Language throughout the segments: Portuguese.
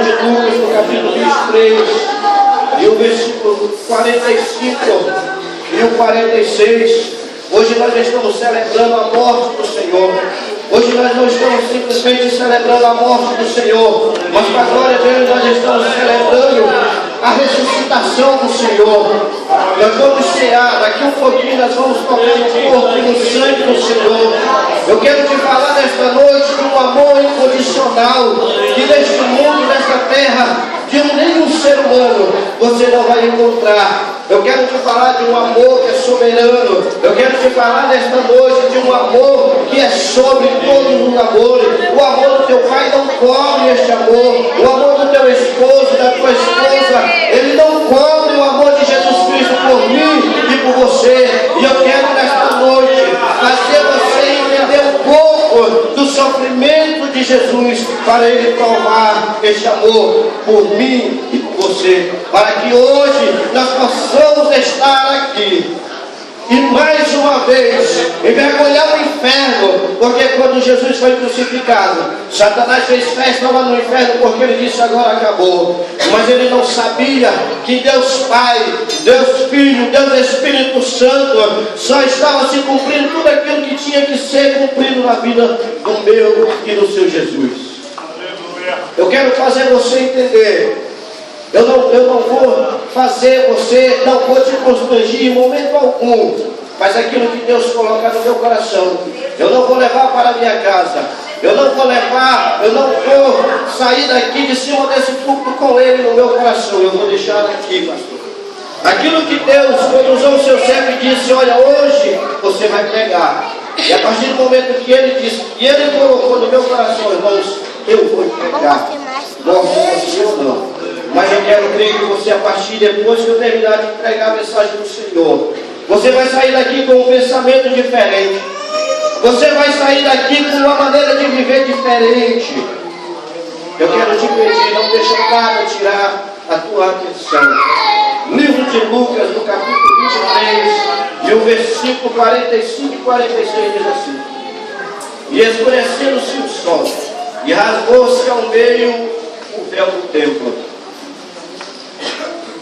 de Lucas, no capítulo 23, e o versículo 45 e o 46. Hoje nós estamos celebrando a morte do Senhor. Hoje nós não estamos simplesmente celebrando a morte do Senhor, mas para a glória de Deus nós estamos celebrando a ressuscitação do Senhor. Nós vamos cear, daqui um pouquinho nós vamos tocar no corpo e no sangue do Senhor. Eu quero te falar nesta noite de um amor incondicional, que neste mundo, nesta terra, de nenhum ser humano você não vai encontrar. Eu quero te falar de um amor que é soberano. Eu quero te falar nesta noite de um amor que é sobre todos os amores. O amor do teu pai não cobre este amor. O amor do teu esposo, da tua esposa, ele não cobre o amor de Jesus Cristo por mim e por você. E eu quero nesta noite fazer você entender um pouco do sofrimento de Jesus, para ele provar este amor por mim e por você, para que hoje nós possamos estar aqui e mais uma vez mergulhar no inferno, porque quando Jesus foi crucificado, Satanás fez festa lá no inferno, porque ele disse agora acabou. Mas ele não sabia que Deus Pai, Deus Filho, Deus Espírito Santo só estava se cumprindo tudo aquilo que tinha que ser cumprido na vida do meu e do seu Jesus. Eu quero fazer você entender. Eu não vou fazer você, não vou te constranger em momento algum, mas aquilo que Deus coloca no meu coração, eu não vou levar para a minha casa, eu não vou sair daqui de cima desse púlpito com ele no meu coração, eu vou deixar aqui, pastor. Aquilo que Deus, quando usou o seu servo e disse, olha, hoje você vai pregar. E a partir do momento que ele disse, e ele colocou no meu coração, irmãos, eu vou pregar. Não. Mas eu quero crer que você, a partir depois que eu terminar de entregar a mensagem do Senhor, você vai sair daqui com um pensamento diferente. Você vai sair daqui com uma maneira de viver diferente. Eu quero te pedir, não deixa nada tirar a tua atenção. Livro de Lucas, no capítulo 23, e o versículo 45 e 46 diz assim: E escurecendo-se o sol, e rasgou-se ao meio o véu do templo.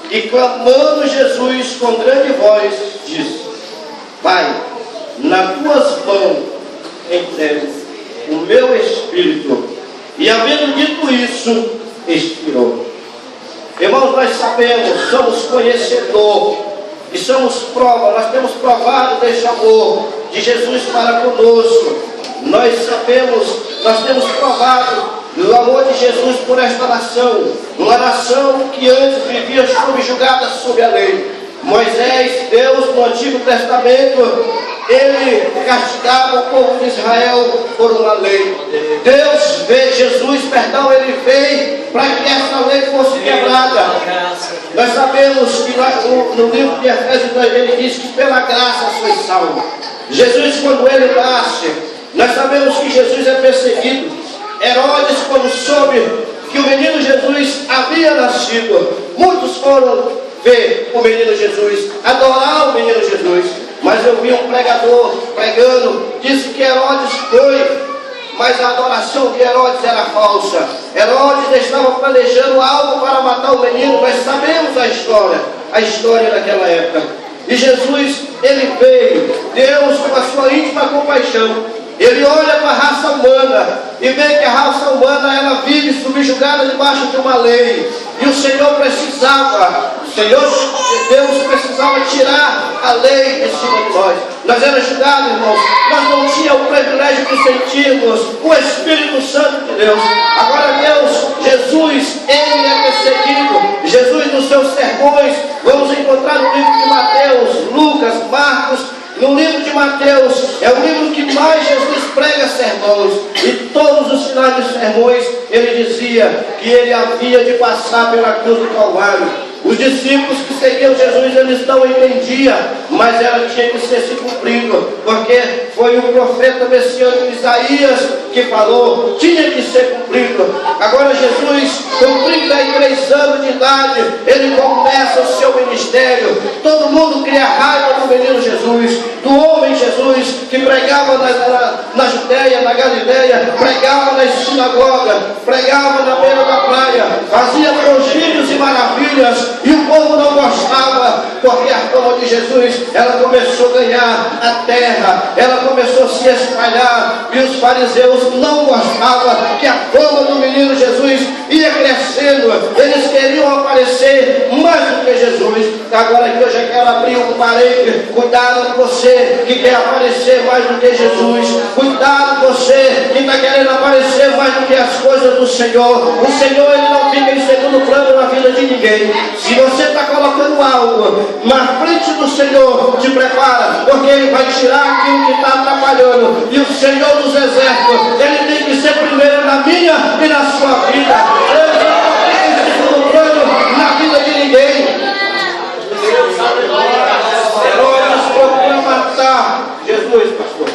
E clamando Jesus com grande voz, disse: Pai, nas tuas mãos entrego o meu espírito. E havendo dito isso, expirou. Irmãos, nós sabemos, somos conhecedores e somos prova, nós temos provado deste amor de Jesus para conosco. Nós sabemos, nós temos provado do amor de Jesus por esta nação, uma nação que antes vivia subjugada sob a lei. Moisés, Deus no Antigo Testamento, ele castigava o povo de Israel por uma lei. Deus veio, Jesus, ele veio para que essa lei fosse quebrada. Nós sabemos que no livro de Efésios ele diz que pela graça sois salvos. Jesus, quando ele nasce, nós sabemos que Jesus é perseguido. Herodes, quando soube que o menino Jesus havia nascido, muitos foram ver o menino Jesus, adorar o menino Jesus. Mas eu vi um pregador pregando, disse que Herodes foi, mas a adoração de Herodes era falsa. Herodes estava planejando algo para matar o menino. Nós sabemos a história daquela época. E Jesus, ele veio, Deus com a sua íntima compaixão, ele olha para a raça humana e vê que a raça humana ela vive subjugada debaixo de uma lei. E o Senhor precisava, Deus precisava tirar a lei de cima de nós. Nós éramos julgados, irmãos. Nós não tínhamos o privilégio de sentirmos o Espírito Santo de Deus. Agora Jesus, ele é perseguido. Jesus nos seus sermões, vamos encontrar no livro de Mateus, Lucas, Marcos. No livro de Mateus, é o livro que mais Jesus prega sermões. E todos os finais dos sermões, ele dizia que ele havia de passar pela cruz do Calvário. Os discípulos que seguiam Jesus, eles não entendiam, mas ela tinha que ser se cumprido, porque foi o profeta messiânico Isaías que falou, tinha que ser cumprido. Agora Jesus, com 33 anos de idade, ele começa o seu ministério. Todo mundo cria raiva do menino Jesus, do homem Jesus, que pregava na Judéia, na Galileia, pregava nas sinagogas, pregava na beira da praia, fazia prodígios e maravilhas, e o povo não gostava, porque a fama de Jesus, ela começou a ganhar a terra, ela começou a se espalhar, e os fariseus não gostavam que a fama do menino Jesus ia crescendo. Eles queriam aparecer mais do que Jesus. Agora aqui eu já quero abrir um parênteses. Cuidado com você que quer aparecer mais do que Jesus. Cuidado com você que está querendo aparecer mais do que as coisas do Senhor. O Senhor, ele não fica em segundo plano na vida de ninguém. Se você está colocando algo na frente do Senhor, te prepara, porque ele vai tirar aquilo que está atrapalhando. E o Senhor dos exércitos, ele tem que ser primeiro na minha e na sua vida. Ele não fica em segundo plano na vida de ninguém. Herodes procura matar Jesus, pastor.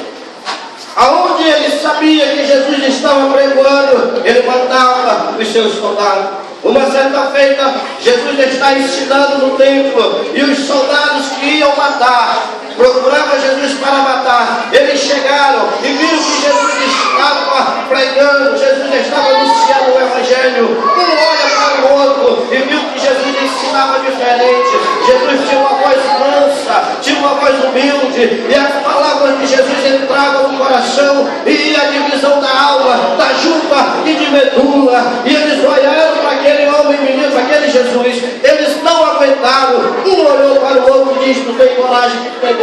Aonde ele sabia que Jesus estava pregando, ele mandava os seus soldados. Uma certa feita, Jesus está ensinando no templo, e os soldados que iam matar, procuravam Jesus para matar. Eles chegaram e viram que Jesus estava pregando, Jesus estava anunciando o Evangelho. Um olha para o outro e viu que Jesus ensinava diferente. Jesus tinha uma voz mansa, tinha uma voz humilde, e as palavras de Jesus entravam no coração e ia a divisão da alma, da junta e de medula. E eles olharam para aquele homem menino, para aquele Jesus, eles não aguentaram. Um olhou para o outro e disse: tu tem coragem de prender?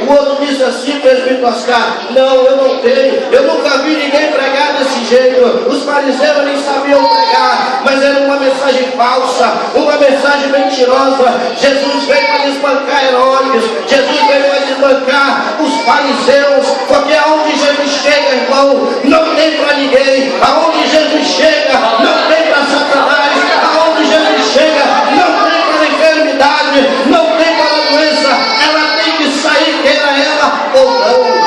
O outro disse assim, presbítero Oscar: não, eu não tenho, eu nunca vi ninguém pregar desse jeito. Os fariseus nem sabiam pregar, mas era uma mensagem falsa, uma mensagem mentirosa. Jesus veio para desbancar Herodes, Jesus veio para desbancar os fariseus, porque aonde Jesus chega, irmão, não tem para ninguém. Aonde Jesus chega, não tem para Satanás. Aonde Jesus chega, não tem para enfermidade, não tem para doença. Ela tem que sair, queira ela ou não.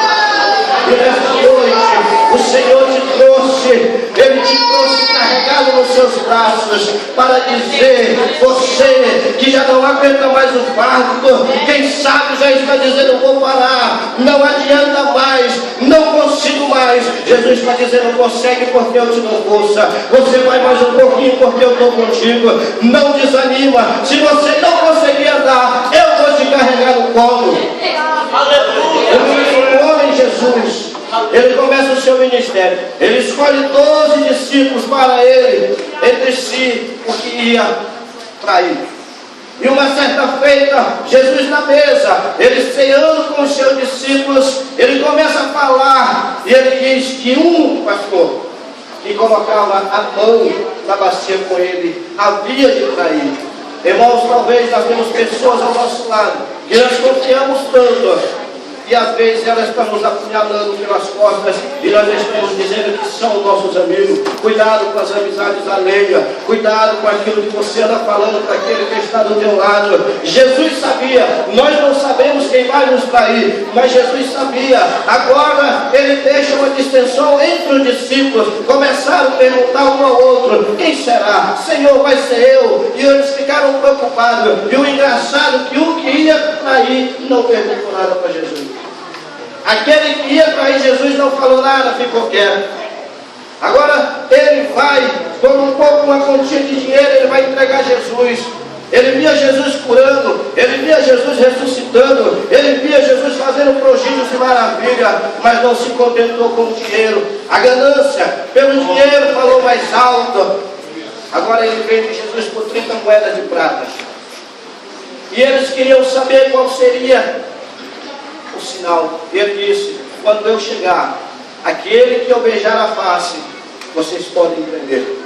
E nessa noite, o Senhor te trouxe, Ele te trouxe carregado nos seus braços, para dizer, você que já não aguenta mais o fardo, quem sabe já está dizendo: vou parar, não adianta mais, não consigo mais. Jesus está dizendo: consegue, porque eu te dou força. Você vai mais um pouquinho, porque eu estou contigo. Não desanima. Se você não conseguir andar, eu vou te carregar no colo. O homem Jesus, ele começa o seu ministério. Ele escolhe 12 discípulos para ele, entre si, o que ia trair. E uma certa feita, Jesus na mesa, ele ceando com os seus discípulos, ele começa a falar, e ele diz que um pastor que colocava a mão na bacia com ele havia de trair. Irmãos, talvez nós temos pessoas ao nosso lado que nós confiamos tanto, e às vezes elas estão nos apunhalando pelas costas, e nós estamos dizendo que são nossos amigos. Cuidado com as amizades alheias, cuidado com aquilo que você anda falando para aquele que está do teu lado. Jesus sabia, nós não sabemos quem vai nos trair, mas Jesus sabia. Agora ele deixa uma distinção entre os discípulos. Começaram a perguntar um ao outro: quem será? Senhor, vai ser eu? E eles ficaram preocupados. E o engraçado é que o que ia trair não perguntou nada para Jesus. Aquele que ia trair Jesus não falou nada, ficou quieto. Agora ele vai, por um pouco, uma quantia de dinheiro, ele vai entregar Jesus. Ele via Jesus curando, ele via Jesus ressuscitando, ele via Jesus fazendo prodígios e maravilha, mas não se contentou com o dinheiro. A ganância pelo dinheiro falou mais alto. Agora ele vende Jesus por 30 moedas de prata. E eles queriam saber qual seria o sinal. Ele disse: quando eu chegar, aquele que eu beijar a face, vocês podem prender.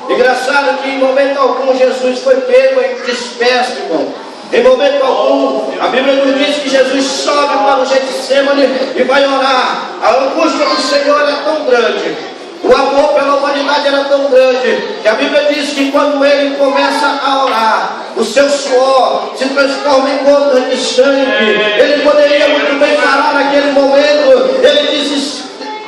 Engraçado que em momento algum Jesus foi pego em despeço, irmão. Em momento algum, a Bíblia nos diz que Jesus sobe para o Getsêmani e vai orar. A angústia do Senhor era tão grande, o amor pela humanidade era tão grande, que a Bíblia diz que quando ele começa a orar, o seu suor se transforma em gotas de sangue. Ele poderia muito bem parar naquele momento. Ele disse: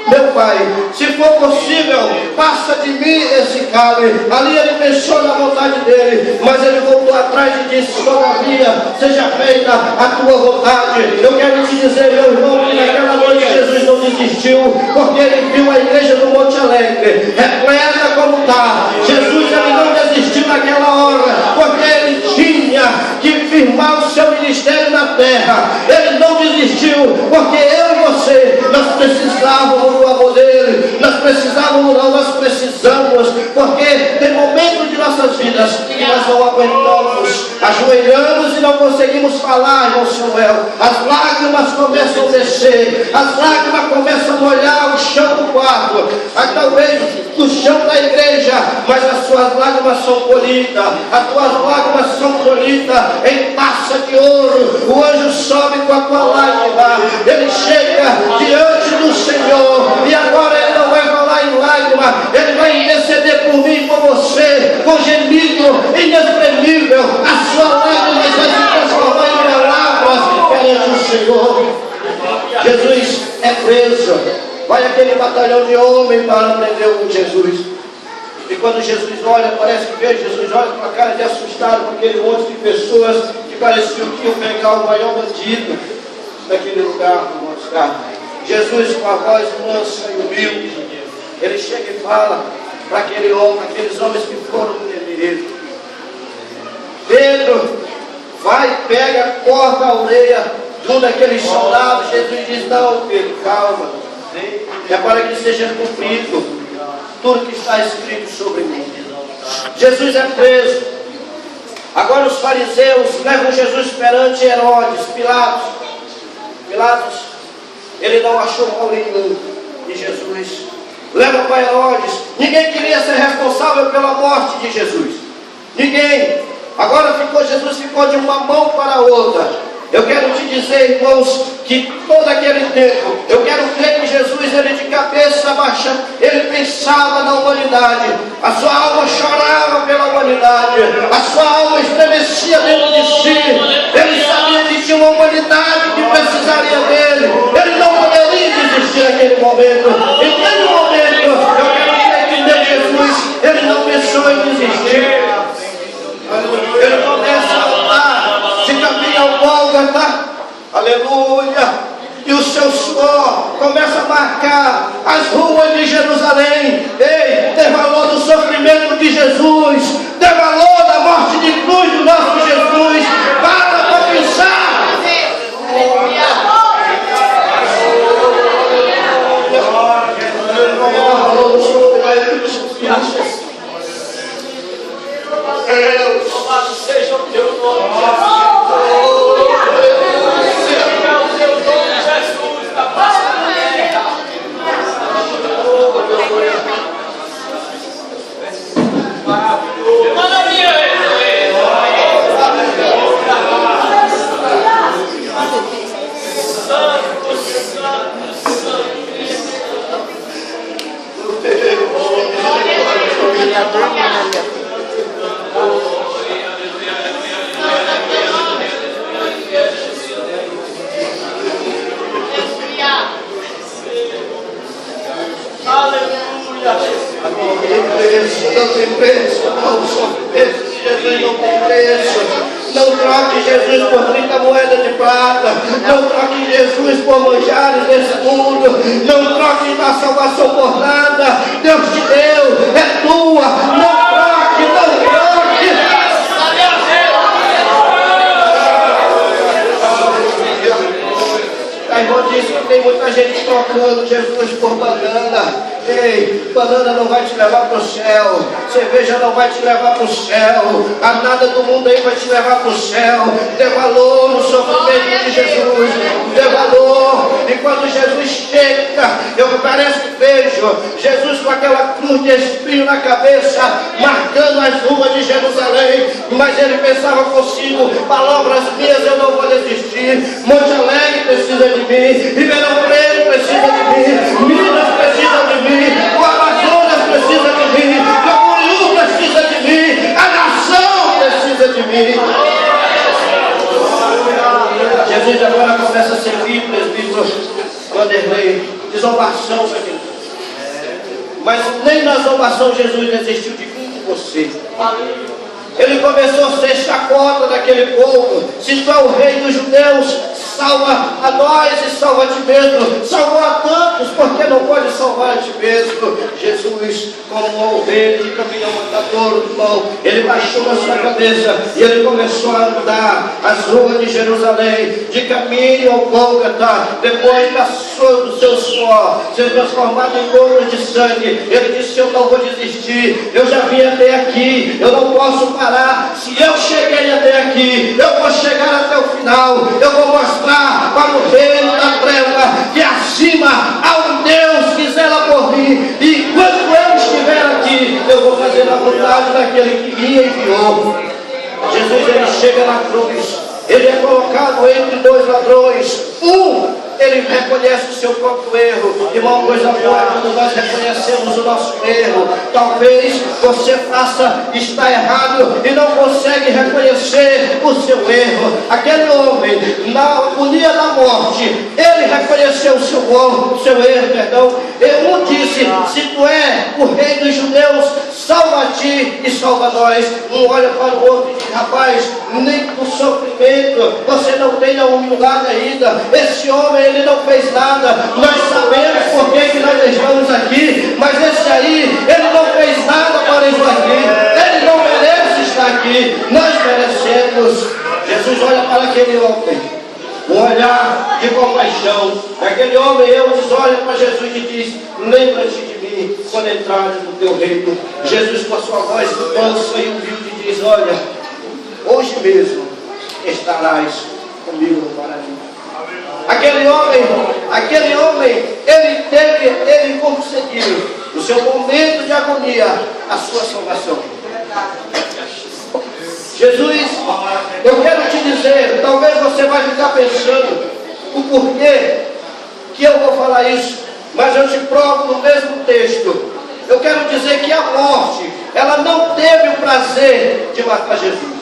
meu Pai, se for possível, passa de mim esse cálice. Ali ele pensou na vontade dele, mas ele voltou atrás e disse: todavia, seja feita a tua vontade. Eu quero te dizer, meu irmão, que naquela noite Jesus não desistiu, porque ele viu a igreja do Monte Alegre repleta como está. Jesus, ele não desistiu naquela hora, porque ele tinha que firmar o seu ministério na terra. Ele não desistiu, porque eu e você, nós precisávamos do amor dele. Nós precisamos, porque tem momentos de nossas vidas que nós não aguentamos, ajoelhamos e não conseguimos falar, irmão Samuel. As lágrimas começam a descer, as lágrimas começam a molhar o chão do quarto, talvez o chão da igreja, mas as suas lágrimas são colhidas, as tuas lágrimas são colhidas em taça de ouro. O anjo sobe com a tua lágrima, ele chega diante do Senhor, e agora ele não vai falar em lágrima, ele vai interceder por mim e por você, com gemido inexprimível. A sua lágrima vai se transformar em palavras perante o Senhor. Jesus é preso, vai aquele batalhão de homens para prender o Jesus. E quando Jesus olha, parece que vê, Jesus olha com a cara de assustado com aquele monte de pessoas que pareciam que iam pegar o maior bandido daquele lugar, do Monte Carmelo. Jesus, com a voz mansa e humilde, ele chega e fala para aquele homem, aqueles homens que foram prender ele: Pedro, vai, pega, corta a orelha de um daqueles soldados. Jesus diz: não, Pedro, calma, é para que seja cumprido tudo que está escrito sobre mim. Jesus é preso. Agora os fariseus levam Jesus perante Herodes, Pilatos. Ele não achou mal nenhum de Jesus. Leva para Herodes. Ninguém queria ser responsável pela morte de Jesus. Ninguém. Agora Jesus ficou de uma mão para a outra. Eu quero te dizer, irmãos, que todo aquele tempo, eu quero crer que Jesus, ele de cabeça baixa, ele pensava na humanidade. A sua alma chorava pela humanidade. A sua alma estremecia dentro de si. Ele sabia que tinha uma humanidade que precisaria dele. Ele não poderia desistir naquele momento. E naquele momento, eu quero crer que Deus Jesus, ele não pensou em desistir. Ele começa a andar, se caminha ao Gólgota, aleluia, e o seu suor começa a marcar as ruas de Jerusalém. Ei, dê valor do sofrimento de Jesus, dê valor da morte de cruz do nosso Jesus. Para pensar. Louvado seja o teu nome, Jesus. Da paz da terra. Não tem preço, não só preço. Jesus não tem preço. Não troque Jesus por 30 moedas de prata. Não troque Jesus por manjares desse mundo. Não troque a salvação por nada. Deus te deu, é tua. Não troque, não troque. A irmã disse que tem muita gente trocando Jesus por banana. Ei, banana não vai te levar para o céu, cerveja não vai te levar para o céu, a nada do mundo aí vai te levar para o céu. Dê valor no sofrimento de Jesus, dê valor. E quando Jesus chega, eu parece que vejo Jesus com aquela cruz de espinho na cabeça, marcando as ruas de Jerusalém, mas ele pensava consigo: palavras minhas, eu não vou desistir. Monte Alegre precisa de mim, Ribeirão Preto precisa de mim, Minas precisa de mim, o Amazonas precisa de mim, o Camboriú precisa de mim, a nação precisa de mim. ovação para Jesus. Mas nem nas ovações Jesus desistiu de mim e de você. Ele começou a ser chacota daquele povo. Se tu é o rei dos judeus, salva a nós e salva a ti mesmo. Salvou a tantos, porque não pode salvar a ti mesmo. Jesus, como uma ovelha de caminhão matador, irmão, ele baixou a sua cabeça e ele começou a andar as ruas de Jerusalém, de caminho ao Gólgota. Depois passou do seu suor, sendo transformado em gotas de sangue. Ele disse: eu não vou desistir, eu já vim até aqui, eu não posso parar. Se eu cheguei até aqui, eu vou chegar até o final. Eu vou mostrar para o reino da treva que acima há um Deus que zela por mim, e enquanto eu estiver aqui, eu vou fazer a vontade daquele que me enviou. Jesus, ele chega na cruz, ele é colocado entre dois ladrões. Ele reconhece o seu próprio erro. Irmão, coisa boa é quando nós reconhecemos o nosso erro. Talvez você está errado e não consegue reconhecer o seu erro. Aquele homem, na agonia da morte, ele reconheceu o seu erro, E um disse: se tu é o rei dos judeus, salva a ti e salva nós. Um olha para o outro e diz: rapaz, nem por sofrimento você não tem a humildade ainda. Esse homem, ele não fez nada. Nós sabemos por que nós estamos aqui, mas esse aí, ele não fez nada para estar aqui. Ele não merece estar aqui. Nós merecemos. Jesus olha para aquele homem, um olhar de compaixão. Aquele homem, Eudes, olha para Jesus e diz: lembra-te de mim quando entrares no teu reino. Jesus, com a sua voz mansa e humilde, diz: olha, hoje mesmo estarás comigo no paraíso. Aquele homem, ele conseguiu, no seu momento de agonia, a sua salvação. Jesus, eu quero te dizer, talvez você vai ficar pensando o porquê que eu vou falar isso, mas eu te provo no mesmo texto. Eu quero dizer que a morte, ela não teve o prazer de matar Jesus.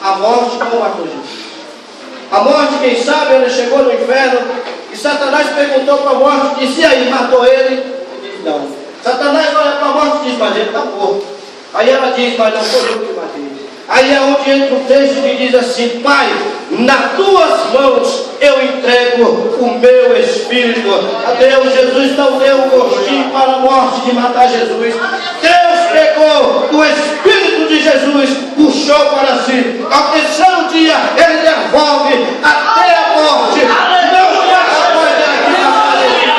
A morte não matou Jesus. A morte, quem sabe, ele chegou no inferno e Satanás perguntou para a morte, disse: e aí, matou ele? Ele diz: não. Satanás olha para a morte e diz: mas ele está morto. Aí ela diz: mas não foi eu que matei. Aí é onde entra o texto que diz assim: Pai, nas tuas mãos eu entrego o meu espírito. A Deus, Jesus não deu um gostinho para a morte de matar Jesus. Deus pegou o espírito de Jesus, puxou para si. Ao terceiro dia, ele devolve até a morte. Não mais pode aqui na parede.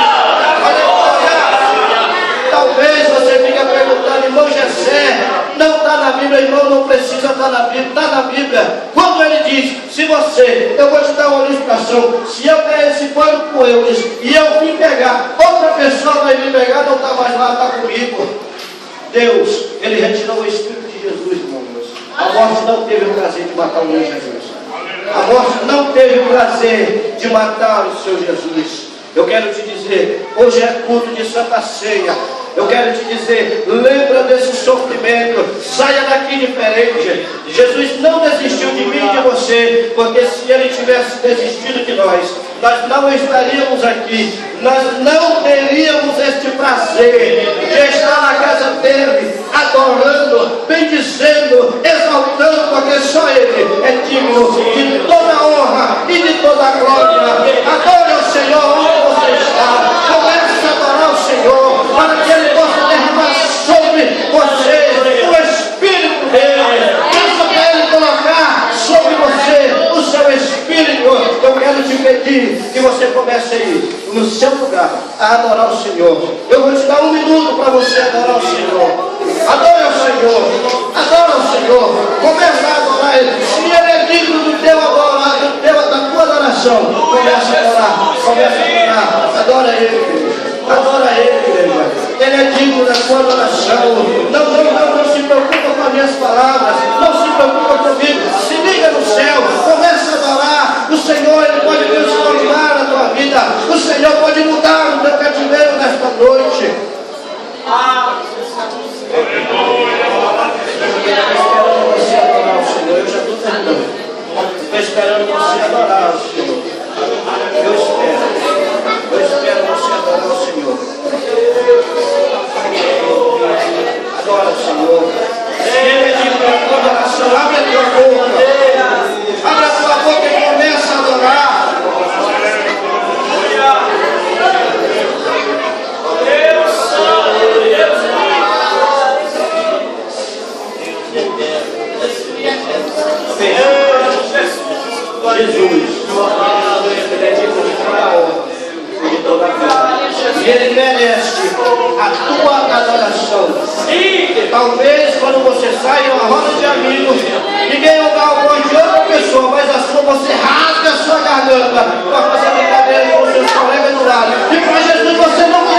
Talvez você fique perguntando: irmão Jessé, não está na Bíblia. Irmão, não precisa estar na Bíblia. Está na Bíblia. Quando ele diz: se você, eu vou te dar uma ilustração, se eu der esse pano com Eudes e eu vim pegar, outra pessoa vai vir pegar, não está mais lá, está comigo. Deus, ele retirou o Espírito de Jesus, irmãos. A morte não teve o prazer de matar o meu Jesus. A morte não teve o prazer de matar o seu Jesus. Eu quero te dizer, hoje é culto de Santa Ceia. Eu quero te dizer, lembra desse sofrimento, saia daqui diferente. Jesus não desistiu de mim e de você, porque se ele tivesse desistido de nós não estaríamos aqui, nós não teríamos este prazer de estar na casa dele, adorando, bendizendo, exaltando, porque só ele é digno de toda a honra e de toda a glória. Adore o Senhor onde você está, comece a adorar o Senhor, para que ele possa derramar sobre você o Espírito dele. Peça para ele colocar sobre você o seu Espírito. Eu quero te pedir que você comece aí, no seu lugar, a adorar o Senhor. Eu vou te dar 1 minuto para você adorar o Senhor. Adore o Senhor, adora o Senhor, começa a adorar Ele. Se Ele é digno do teu adorar, da tua adoração, começa a adorar, adora Ele, igreja. Adora Ele, igreja. Ele é digno da tua adoração. Não se preocupa com as minhas palavras, não se preocupa comigo. Se liga no céu, começa a adorar. O Senhor, Ele pode transformar a tua vida. O Senhor pode mudar o teu cativeiro nesta noite. Eu já estou terminando. Estou esperando você adorar o Senhor. Eu espero você adorar o Senhor. Jesus. E Ele merece a tua adoração. Talvez quando você sai em uma roda de amigos, ninguém dá o bom de outra pessoa, mas a sua você rasga a sua garganta para fazer brincadeira com os seus colegas do lado. E para Jesus você não